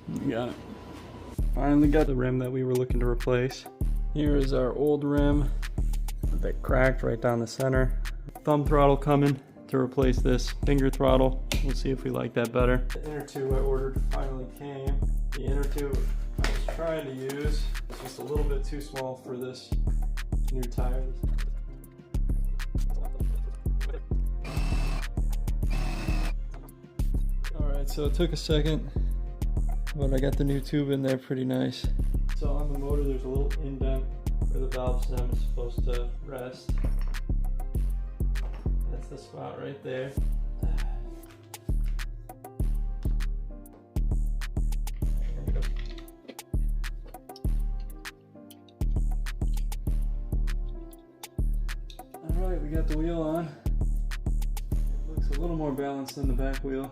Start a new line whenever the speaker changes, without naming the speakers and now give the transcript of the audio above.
We got it. Finally got the rim that we were looking to replace. Here is our old rim that cracked right down the center. Thumb throttle coming to replace this finger throttle. We'll see if we like that better. The inner tube I ordered finally came. The inner tube I was trying to use is just a little bit too small for this new tire. Alright, so it took a second, but I got the new tube in there pretty nice. So on the motor there's a little indent where the valve stem is supposed to rest. That's the spot right there. Alright, we got the wheel on. It looks a little more balanced than the back wheel.